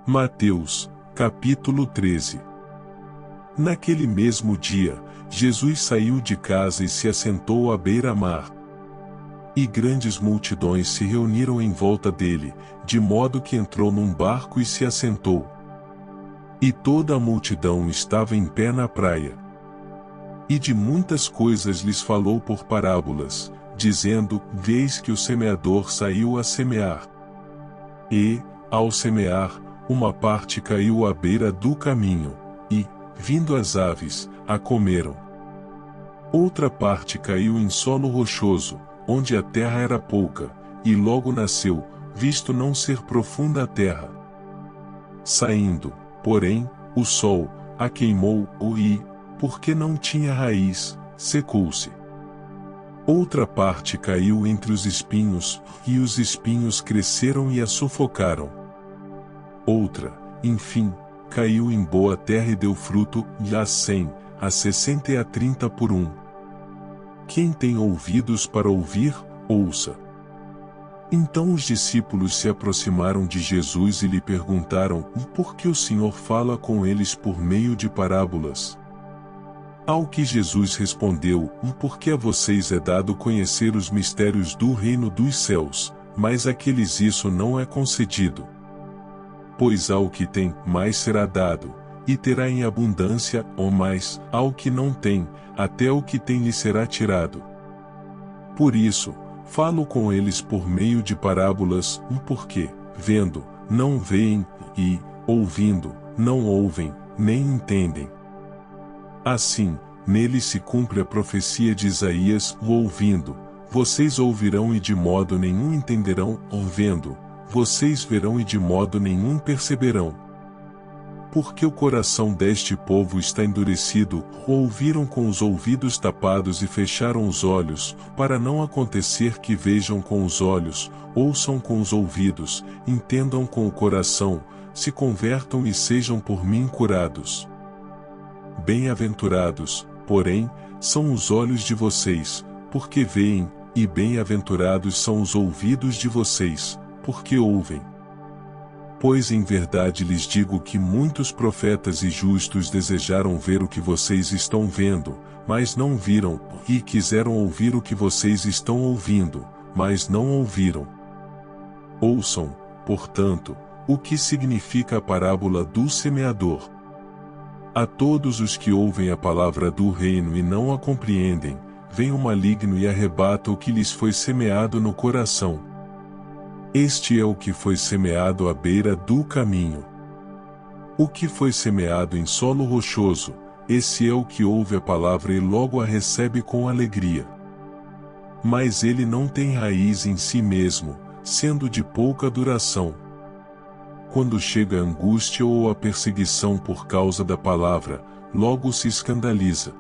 Mateus, capítulo 13. Naquele mesmo dia, Jesus saiu de casa e se assentou à beira-mar. E grandes multidões se reuniram em volta dele, de modo que entrou num barco e se assentou. E toda a multidão estava em pé na praia. E de muitas coisas lhes falou por parábolas, dizendo: Veis que o semeador saiu a semear. E, ao semear, uma parte caiu à beira do caminho, e, vindo as aves, a comeram. Outra parte caiu em solo rochoso, onde a terra era pouca, e logo nasceu, visto não ser profunda a terra. Saindo, porém, o sol, a queimou, e, porque não tinha raiz, secou-se. Outra parte caiu entre os espinhos, e os espinhos cresceram e a sufocaram. Outra, enfim, caiu em boa terra e deu fruto, a 100, a 60 e a 30 por um. Quem tem ouvidos para ouvir, ouça. Então os discípulos se aproximaram de Jesus e lhe perguntaram: Por que o Senhor fala com eles por meio de parábolas? Ao que Jesus respondeu: Porque a vocês é dado conhecer os mistérios do reino dos céus, mas àqueles isso não é concedido. Pois ao que tem, mais será dado, e terá em abundância, ou mais, ao que não tem, até o que tem lhe será tirado. Por isso, falo com eles por meio de parábolas, porque, vendo, não veem, e, ouvindo, não ouvem, nem entendem. Assim, nele se cumpre a profecia de Isaías: ouvindo, vocês ouvirão e de modo nenhum entenderão, vendo, vocês verão e de modo nenhum perceberão. Porque o coração deste povo está endurecido, ouviram com os ouvidos tapados e fecharam os olhos, para não acontecer que vejam com os olhos, ouçam com os ouvidos, entendam com o coração, se convertam e sejam por mim curados. Bem-aventurados, porém, são os olhos de vocês, porque veem, e bem-aventurados são os ouvidos de vocês, porque ouvem. Pois em verdade lhes digo que muitos profetas e justos desejaram ver o que vocês estão vendo, mas não viram, e quiseram ouvir o que vocês estão ouvindo, mas não ouviram. Ouçam, portanto, o que significa a parábola do semeador. A todos os que ouvem a palavra do reino e não a compreendem, vem o maligno e arrebata o que lhes foi semeado no coração. Este é o que foi semeado à beira do caminho. O que foi semeado em solo rochoso, esse é o que ouve a palavra e logo a recebe com alegria. Mas ele não tem raiz em si mesmo, sendo de pouca duração. Quando chega a angústia ou a perseguição por causa da palavra, logo se escandaliza.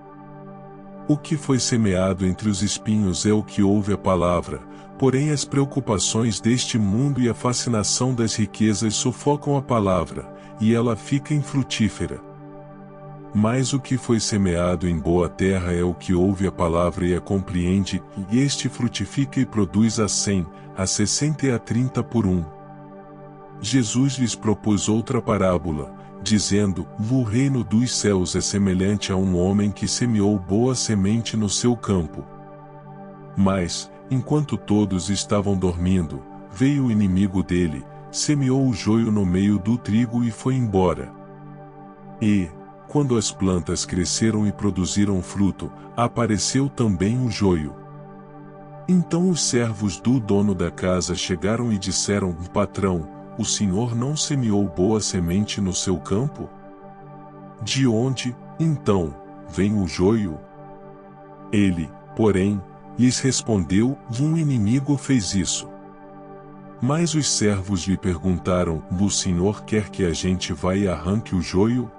O que foi semeado entre os espinhos é o que ouve a palavra, porém as preocupações deste mundo e a fascinação das riquezas sufocam a palavra, e ela fica infrutífera. Mas o que foi semeado em boa terra é o que ouve a palavra e a compreende, e este frutifica e produz a 100, a 60 e a 30 por um. Jesus lhes propôs outra parábola, dizendo: O reino dos céus é semelhante a um homem que semeou boa semente no seu campo. Mas, enquanto todos estavam dormindo, veio o inimigo dele, semeou o joio no meio do trigo e foi embora. E, quando as plantas cresceram e produziram fruto, apareceu também o joio. Então os servos do dono da casa chegaram e disseram: Patrão, o senhor não semeou boa semente no seu campo? De onde, então, vem o joio? Ele, porém, lhes respondeu: Um inimigo fez isso. Mas os servos lhe perguntaram: O senhor quer que a gente vá e arranque o joio?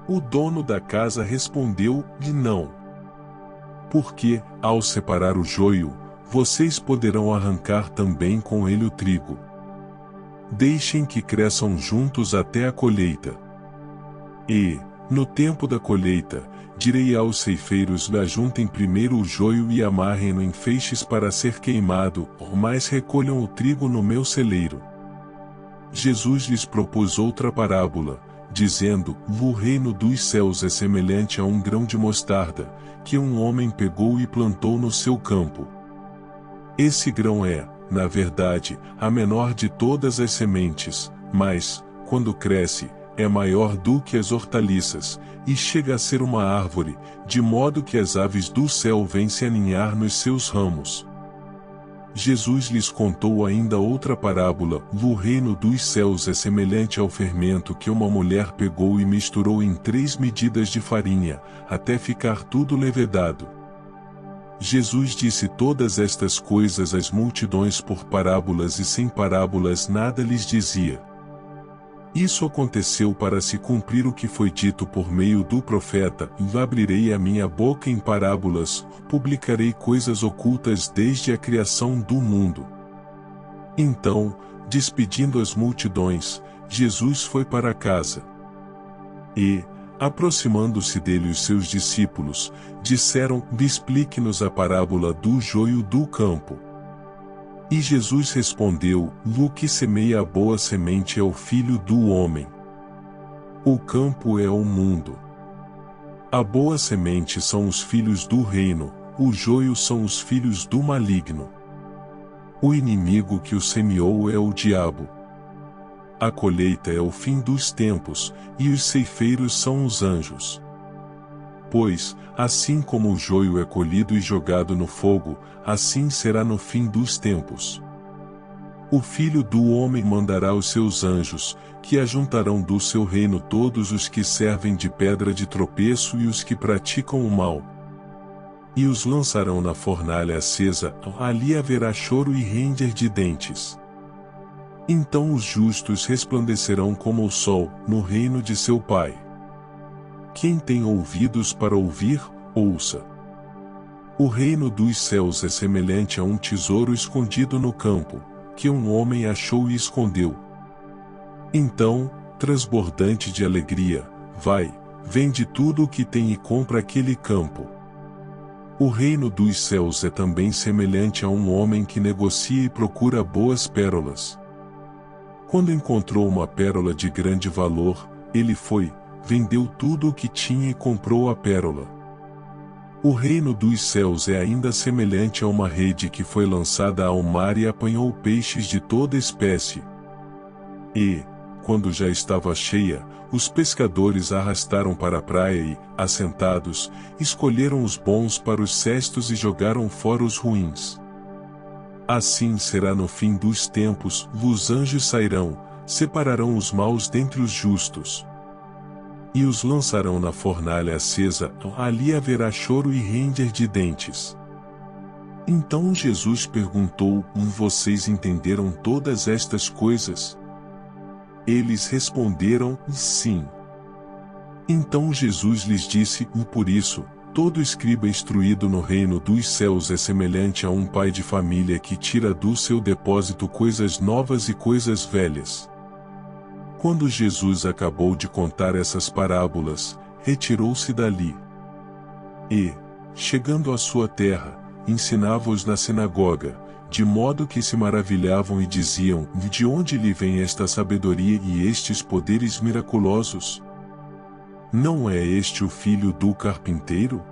O dono da casa respondeu-lhe: Não. Porque, ao separar o joio, vocês poderão arrancar também com ele o trigo. Deixem que cresçam juntos até a colheita. E, no tempo da colheita, direi aos ceifeiros: ajuntem primeiro o joio e amarrem-no em feixes para ser queimado, mas recolham o trigo no meu celeiro. Jesus lhes propôs outra parábola, dizendo: o reino dos céus é semelhante a um grão de mostarda, que um homem pegou e plantou no seu campo. Esse grão é, na verdade, a menor de todas as sementes, mas, quando cresce, é maior do que as hortaliças, e chega a ser uma árvore, de modo que as aves do céu vêm se aninhar nos seus ramos. Jesus lhes contou ainda outra parábola: o reino dos céus é semelhante ao fermento que uma mulher pegou e misturou em 3 medidas de farinha, até ficar tudo levedado. Jesus disse todas estas coisas às multidões por parábolas, e sem parábolas nada lhes dizia. Isso aconteceu para se cumprir o que foi dito por meio do profeta: abrirei a minha boca em parábolas, publicarei coisas ocultas desde a criação do mundo. Então, despedindo as multidões, Jesus foi para casa. E, aproximando-se dele os seus discípulos, disseram: explique-nos a parábola do joio do campo. E Jesus respondeu: o que semeia a boa semente é o Filho do homem. O campo é o mundo. A boa semente são os filhos do reino, o joio são os filhos do maligno. O inimigo que o semeou é o diabo. A colheita é o fim dos tempos, e os ceifeiros são os anjos. Pois, assim como o joio é colhido e jogado no fogo, assim será no fim dos tempos. O Filho do Homem mandará os seus anjos, que ajuntarão do seu reino todos os que servem de pedra de tropeço e os que praticam o mal. E os lançarão na fornalha acesa, ali haverá choro e ranger de dentes. Então os justos resplandecerão como o sol, no reino de seu Pai. Quem tem ouvidos para ouvir, ouça. O reino dos céus é semelhante a um tesouro escondido no campo, que um homem achou e escondeu. Então, transbordante de alegria, vai, vende tudo o que tem e compra aquele campo. O reino dos céus é também semelhante a um homem que negocia e procura boas pérolas. Quando encontrou uma pérola de grande valor, ele foi, vendeu tudo o que tinha e comprou a pérola. O reino dos céus é ainda semelhante a uma rede que foi lançada ao mar e apanhou peixes de toda espécie. E, quando já estava cheia, os pescadores a arrastaram para a praia e, assentados, escolheram os bons para os cestos e jogaram fora os ruins. Assim será no fim dos tempos: os anjos sairão, separarão os maus dentre os justos, e os lançarão na fornalha acesa, ali haverá choro e ranger de dentes. Então Jesus perguntou: vocês entenderam todas estas coisas? Eles responderam: sim. Então Jesus lhes disse: por isso, todo escriba instruído no reino dos céus é semelhante a um pai de família que tira do seu depósito coisas novas e coisas velhas. Quando Jesus acabou de contar essas parábolas, retirou-se dali. E, chegando à sua terra, ensinava-os na sinagoga, de modo que se maravilhavam e diziam: de onde lhe vem esta sabedoria e estes poderes miraculosos? Não é este o filho do carpinteiro?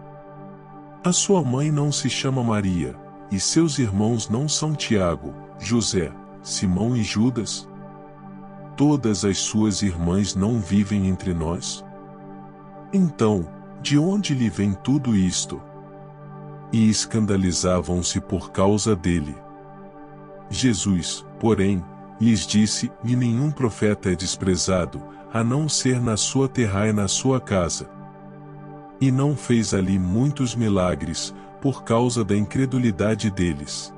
A sua mãe não se chama Maria, e seus irmãos não são Tiago, José, Simão e Judas? Todas as suas irmãs não vivem entre nós? Então, de onde lhe vem tudo isto? E escandalizavam-se por causa dele. Jesus, porém, lhes disse: e nenhum profeta é desprezado, a não ser na sua terra e na sua casa. E não fez ali muitos milagres, por causa da incredulidade deles.